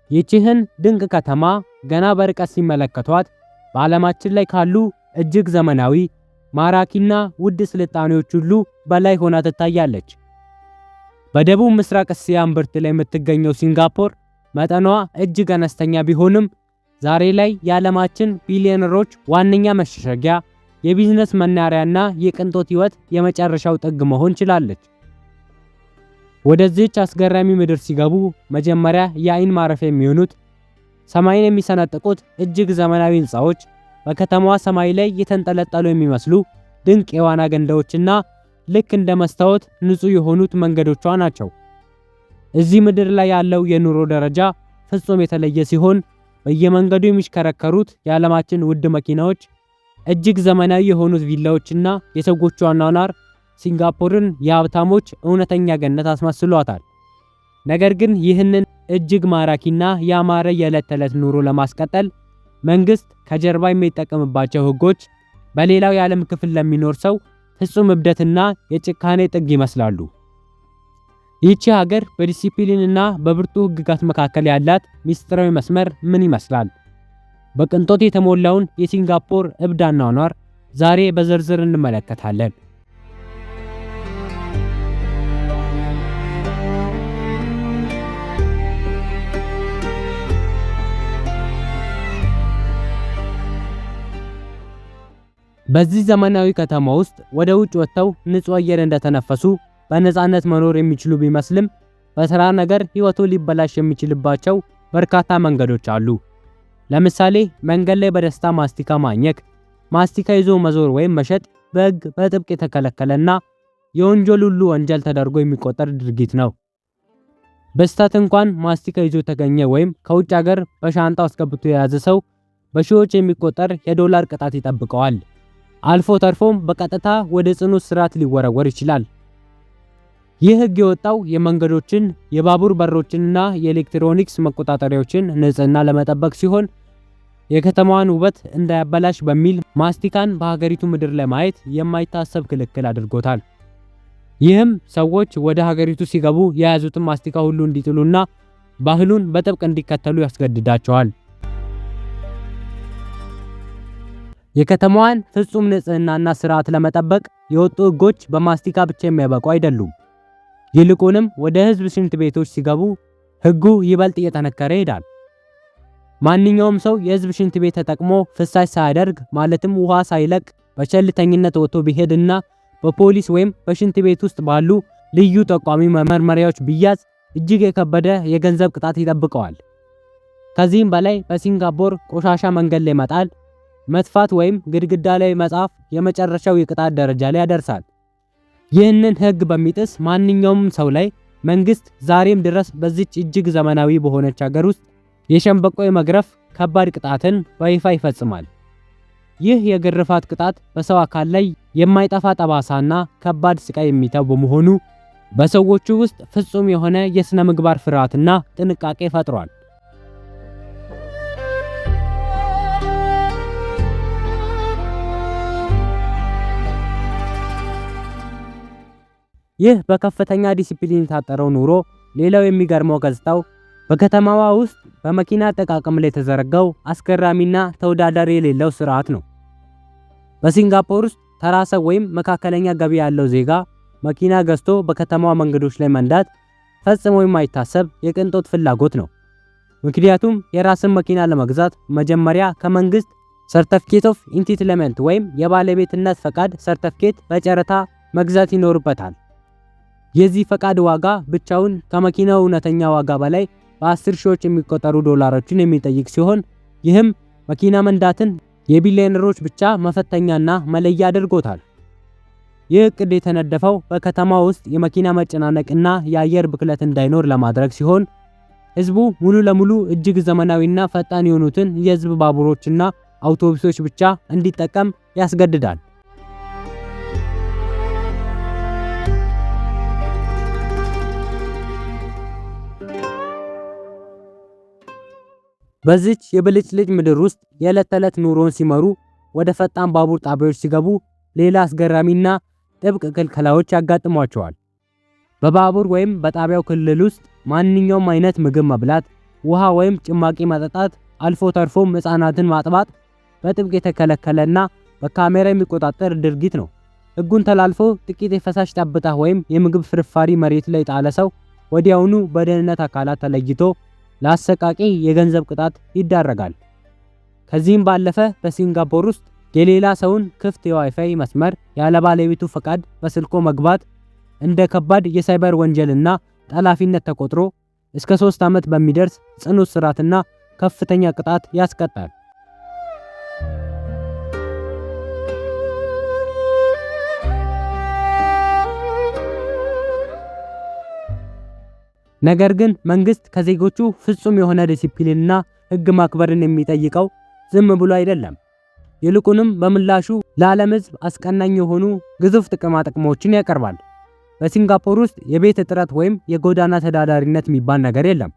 ይህችን ድንቅ ከተማ ገና በርቀት ሲመለከቷት በዓለማችን ላይ ካሉ እጅግ ዘመናዊ ማራኪና ውድ ስልጣኔዎች ሁሉ በላይ ሆና ትታያለች። በደቡብ ምስራቅ እስያ እምብርት ላይ የምትገኘው ሲንጋፖር መጠኗ እጅግ አነስተኛ ቢሆንም ዛሬ ላይ የዓለማችን ቢሊዮነሮች ዋነኛ መሸሸጊያ፣ የቢዝነስ መናኸሪያና የቅንጦት ሕይወት የመጨረሻው ጥግ መሆን ችላለች። ወደዚህች አስገራሚ ምድር ሲገቡ መጀመሪያ የአይን ማረፊያ የሚሆኑት ሰማይን የሚሰነጥቁት እጅግ ዘመናዊ ሕንፃዎች፣ በከተማዋ ሰማይ ላይ የተንጠለጠሉ የሚመስሉ ድንቅ የዋና ገንዳዎችና ልክ እንደ መስታወት ንጹህ የሆኑት መንገዶቿ ናቸው። እዚህ ምድር ላይ ያለው የኑሮ ደረጃ ፍጹም የተለየ ሲሆን በየመንገዱ የሚሽከረከሩት የዓለማችን ውድ መኪናዎች፣ እጅግ ዘመናዊ የሆኑት ቪላዎችና የሰዎቿ አኗኗር ሲንጋፖርን የሀብታሞች እውነተኛ ገነት አስመስሏታል። ነገር ግን ይህንን እጅግ ማራኪና ያማረ የዕለት ተዕለት ኑሮ ለማስቀጠል መንግስት ከጀርባ የሚጠቀምባቸው ህጎች በሌላው የዓለም ክፍል ለሚኖር ሰው ፍጹም እብደትና የጭካኔ ጥግ ይመስላሉ። ይህች ሀገር በዲሲፕሊንና በብርቱ ህግጋት መካከል ያላት ሚስጥራዊ መስመር ምን ይመስላል? በቅንጦት የተሞላውን የሲንጋፖር እብድ አኗኗር ዛሬ በዝርዝር እንመለከታለን። በዚህ ዘመናዊ ከተማ ውስጥ ወደ ውጭ ወጥተው ንጹህ አየር እንደተነፈሱ በነፃነት መኖር የሚችሉ ቢመስልም በስራ ነገር ህይወቱ ሊበላሽ የሚችልባቸው በርካታ መንገዶች አሉ። ለምሳሌ መንገድ ላይ በደስታ ማስቲካ ማኘክ፣ ማስቲካ ይዞ መዞር ወይም መሸጥ በህግ በጥብቅ የተከለከለና የወንጀል ሁሉ ወንጀል ተደርጎ የሚቆጠር ድርጊት ነው። በስህተት እንኳን ማስቲካ ይዞ ተገኘ ወይም ከውጭ ሀገር በሻንጣው አስገብቶ የያዘ ሰው በሺዎች የሚቆጠር የዶላር ቅጣት ይጠብቀዋል። አልፎ ተርፎም በቀጥታ ወደ ጽኑ እስራት ሊወረወር ይችላል። ይህ ህግ የወጣው የመንገዶችን፣ የባቡር በሮችንና የኤሌክትሮኒክስ መቆጣጠሪያዎችን ንጽህና ለመጠበቅ ሲሆን የከተማዋን ውበት እንዳያበላሽ በሚል ማስቲካን በሀገሪቱ ምድር ላይ ማየት የማይታሰብ ክልክል አድርጎታል። ይህም ሰዎች ወደ ሀገሪቱ ሲገቡ የያዙትን ማስቲካ ሁሉ እንዲጥሉና ባህሉን በጥብቅ እንዲከተሉ ያስገድዳቸዋል። የከተማዋን ፍጹም ንጽህናና ስርዓት ለመጠበቅ የወጡ ህጎች በማስቲካ ብቻ የሚያበቁ አይደሉም። ይልቁንም ወደ ህዝብ ሽንት ቤቶች ሲገቡ ህጉ ይበልጥ እየጠነከረ ይሄዳል። ማንኛውም ሰው የህዝብ ሽንት ቤት ተጠቅሞ ፍሳሽ ሳያደርግ ማለትም ውሃ ሳይለቅ በቸልተኝነት ወጥቶ ቢሄድና በፖሊስ ወይም በሽንት ቤት ውስጥ ባሉ ልዩ ጠቋሚ መመርመሪያዎች ቢያዝ እጅግ የከበደ የገንዘብ ቅጣት ይጠብቀዋል። ከዚህም በላይ በሲንጋፖር ቆሻሻ መንገድ ላይ መጣል፣ መጥፋት ወይም ግድግዳ ላይ መጻፍ የመጨረሻው የቅጣት ደረጃ ላይ ያደርሳል። ይህንን ህግ በሚጥስ ማንኛውም ሰው ላይ መንግስት ዛሬም ድረስ በዚች እጅግ ዘመናዊ በሆነች ሀገር ውስጥ የሸምበቆ የመግረፍ ከባድ ቅጣትን በይፋ ይፈጽማል። ይህ የግርፋት ቅጣት በሰው አካል ላይ የማይጠፋ ጠባሳና ከባድ ስቃይ የሚተው በመሆኑ በሰዎቹ ውስጥ ፍጹም የሆነ የሥነ ምግባር ፍርሃትና ጥንቃቄ ፈጥሯል። ይህ በከፍተኛ ዲሲፕሊን የታጠረው ኑሮ ሌላው የሚገርመው ገጽታው በከተማዋ ውስጥ በመኪና አጠቃቀም ላይ የተዘረጋው አስገራሚና ተወዳዳሪ የሌለው ስርዓት ነው። በሲንጋፖር ውስጥ ተራ ሰው ወይም መካከለኛ ገቢ ያለው ዜጋ መኪና ገዝቶ በከተማዋ መንገዶች ላይ መንዳት ፈጽሞ የማይታሰብ የቅንጦት ፍላጎት ነው። ምክንያቱም የራስን መኪና ለመግዛት መጀመሪያ ከመንግስት ሰርተፊኬት ኦፍ ኢንቲትልመንት ወይም የባለቤትነት ፈቃድ ሰርተፊኬት በጨረታ መግዛት ይኖርበታል። የዚህ ፈቃድ ዋጋ ብቻውን ከመኪናው እውነተኛ ዋጋ በላይ በ10 ሺዎች የሚቆጠሩ ዶላሮችን የሚጠይቅ ሲሆን ይህም መኪና መንዳትን የቢሊዮነሮች ብቻ መፈተኛና መለያ አድርጎታል። ይህ እቅድ የተነደፈው በከተማ ውስጥ የመኪና መጨናነቅና የአየር ብክለት እንዳይኖር ለማድረግ ሲሆን ህዝቡ ሙሉ ለሙሉ እጅግ ዘመናዊና ፈጣን የሆኑትን የህዝብ ባቡሮችና አውቶቡሶች ብቻ እንዲጠቀም ያስገድዳል። በዚች የብልጭልጭ ምድር ውስጥ የዕለት ተዕለት ኑሮን ሲመሩ ወደ ፈጣን ባቡር ጣቢያዎች ሲገቡ ሌላ አስገራሚና ጥብቅ ክልከላዎች ያጋጥሟቸዋል። በባቡር ወይም በጣቢያው ክልል ውስጥ ማንኛውም አይነት ምግብ መብላት፣ ውሃ ወይም ጭማቂ መጠጣት፣ አልፎ ተርፎም ሕፃናትን ማጥባት በጥብቅ የተከለከለና በካሜራ የሚቆጣጠር ድርጊት ነው። ሕጉን ተላልፎ ጥቂት የፈሳሽ ጠብታ ወይም የምግብ ፍርፋሪ መሬት ላይ የጣለ ሰው ወዲያውኑ በደህንነት አካላት ተለይቶ ለአሰቃቂ የገንዘብ ቅጣት ይዳረጋል። ከዚህም ባለፈ በሲንጋፖር ውስጥ የሌላ ሰውን ክፍት የዋይፋይ መስመር ያለ ባለቤቱ ፈቃድ በስልኮ መግባት እንደ ከባድ የሳይበር ወንጀልና ጠላፊነት ተቆጥሮ እስከ 3 ዓመት በሚደርስ ጽኑ እስራትና ከፍተኛ ቅጣት ያስቀጣል። ነገር ግን መንግስት ከዜጎቹ ፍጹም የሆነ ዲሲፕሊንና ሕግ ማክበርን የሚጠይቀው ዝም ብሎ አይደለም። ይልቁንም በምላሹ ለዓለም ሕዝብ አስቀናኝ የሆኑ ግዙፍ ጥቅሞችን ያቀርባል። በሲንጋፖር ውስጥ የቤት እጥረት ወይም የጎዳና ተዳዳሪነት የሚባል ነገር የለም።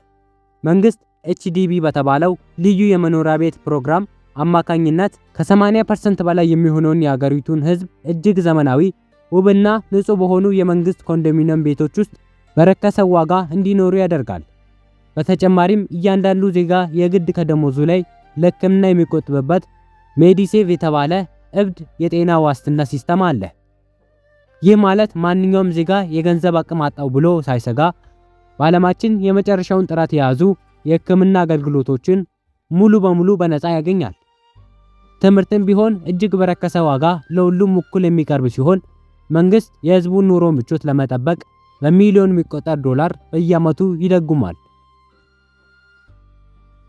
መንግስት HDB በተባለው ልዩ የመኖሪያ ቤት ፕሮግራም አማካኝነት ከ80% በላይ የሚሆነውን የሀገሪቱን ሕዝብ እጅግ ዘመናዊ፣ ውብና ንጹህ በሆኑ የመንግስት ኮንዶሚኒየም ቤቶች ውስጥ በረከሰ ዋጋ እንዲኖሩ ያደርጋል። በተጨማሪም እያንዳንዱ ዜጋ የግድ ከደሞዙ ላይ ለሕክምና የሚቆጥብበት ሜዲሴቭ የተባለ እብድ የጤና ዋስትና ሲስተም አለ። ይህ ማለት ማንኛውም ዜጋ የገንዘብ አቅም አጣው ብሎ ሳይሰጋ በዓለማችን የመጨረሻውን ጥራት የያዙ የሕክምና አገልግሎቶችን ሙሉ በሙሉ በነፃ ያገኛል። ትምህርትም ቢሆን እጅግ በረከሰ ዋጋ ለሁሉም እኩል የሚቀርብ ሲሆን መንግስት የህዝቡን ኑሮ ምቾት ለመጠበቅ በሚሊዮን የሚቆጠር ዶላር በየዓመቱ ይደጉማል።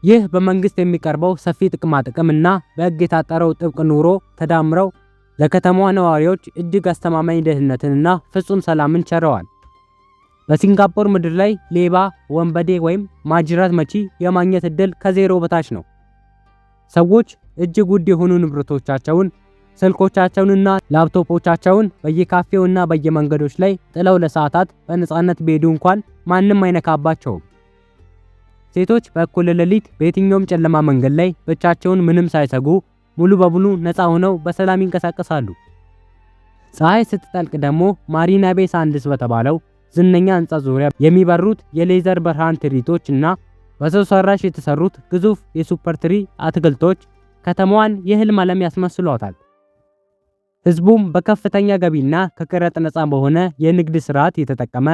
ይህ በመንግስት የሚቀርበው ሰፊ ጥቅም እና በሕግ የታጠረው ጥብቅ ኑሮ ተዳምረው ለከተማዋ ነዋሪዎች እጅግ አስተማማኝ ደህንነትንና ፍጹም ሰላምን ቸረዋል። በሲንጋፖር ምድር ላይ ሌባ፣ ወንበዴ ወይም ማጅራት መቺ የማግኘት ዕድል ከዜሮ በታች ነው። ሰዎች እጅግ ውድ የሆኑ ንብረቶቻቸውን፣ ስልኮቻቸውንና ላፕቶፖቻቸውን በየካፌውና በየመንገዶች ላይ ጥለው ለሰዓታት በነፃነት ቢሄዱ እንኳን ማንም አይነካባቸውም። ሴቶች በእኩለ ሌሊት በየትኛውም ጨለማ መንገድ ላይ ብቻቸውን ምንም ሳይሰጉ ሙሉ በሙሉ ነፃ ሆነው በሰላም ይንቀሳቀሳሉ። ፀሐይ ስትጠልቅ ደግሞ ማሪና ቤይ ሳንድስ በተባለው ዝነኛ ህንፃ ዙሪያ የሚበሩት የሌዘር ብርሃን ትርኢቶች እና በሰው ሰራሽ የተሰሩት ግዙፍ የሱፐር ትሪ አትክልቶች ከተማዋን የህልም ዓለም ያስመስሏታል። ህዝቡም በከፍተኛ ገቢና ከቀረጥ ነፃ በሆነ የንግድ ስርዓት የተጠቀመ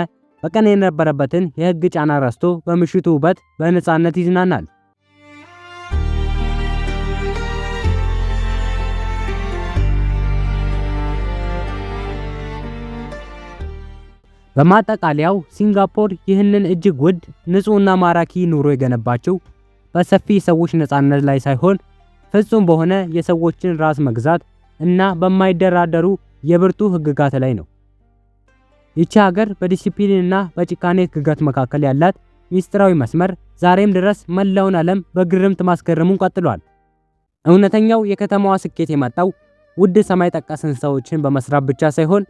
በቀን የነበረበትን የህግ ጫና ረስቶ በምሽቱ ውበት በነፃነት ይዝናናል። በማጠቃለያው ሲንጋፖር ይህንን እጅግ ውድ ንጹህና ማራኪ ኑሮ የገነባችው በሰፊ ሰዎች ነፃነት ላይ ሳይሆን ፍጹም በሆነ የሰዎችን ራስ መግዛት እና በማይደራደሩ የብርቱ ህግጋት ላይ ነው። ይቺ ሀገር በዲሲፕሊንና በጭካኔ ህግጋት መካከል ያላት ሚስጥራዊ መስመር ዛሬም ድረስ መላውን ዓለም በግርምት ማስገረሙን ቀጥሏል። እውነተኛው የከተማዋ ስኬት የመጣው ውድ ሰማይ ጠቀስ ህንፃዎችን በመስራት ብቻ ሳይሆን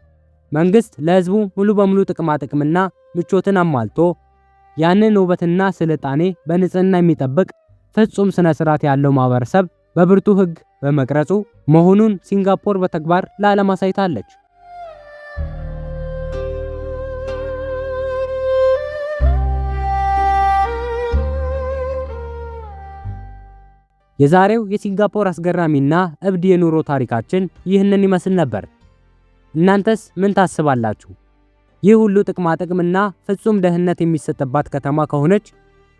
መንግስት ለህዝቡ ሙሉ በሙሉ ጥቅምና ምቾትን አሟልቶ ያንን ውበትና ስልጣኔ በንጽህና የሚጠብቅ ፍጹም ስነ ስርዓት ያለው ማህበረሰብ በብርቱ ህግ በመቅረጹ መሆኑን ሲንጋፖር በተግባር ለዓለም አሳይታለች። የዛሬው የሲንጋፖር አስገራሚና እብድ የኑሮ ታሪካችን ይህንን ይመስል ነበር። እናንተስ ምን ታስባላችሁ? ይህ ሁሉ ጥቅምና ፍጹም ደህንነት የሚሰጥባት ከተማ ከሆነች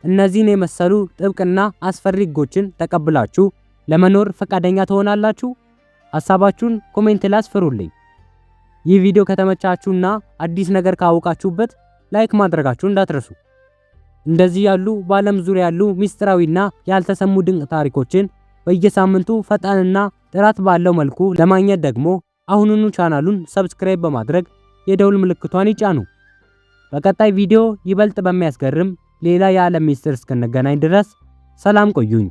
እነዚህን የመሰሉ ጥብቅና አስፈሪ ህጎችን ተቀብላችሁ ለመኖር ፈቃደኛ ትሆናላችሁ? ሐሳባችሁን ኮሜንት ላይ አስፍሩልኝ። ይህ ቪዲዮ ከተመቻችሁና አዲስ ነገር ካወቃችሁበት ላይክ ማድረጋችሁን እንዳትረሱ። እንደዚህ ያሉ በዓለም ዙሪያ ያሉ ሚስጥራዊና ያልተሰሙ ድንቅ ታሪኮችን በየሳምንቱ ፈጣንና ጥራት ባለው መልኩ ለማግኘት ደግሞ አሁኑኑ ቻናሉን ሰብስክራይብ በማድረግ የደውል ምልክቷን ይጫኑ። በቀጣይ ቪዲዮ ይበልጥ በሚያስገርም ሌላ የዓለም ሚስጥር እስክንገናኝ ድረስ ሰላም ቆዩኝ።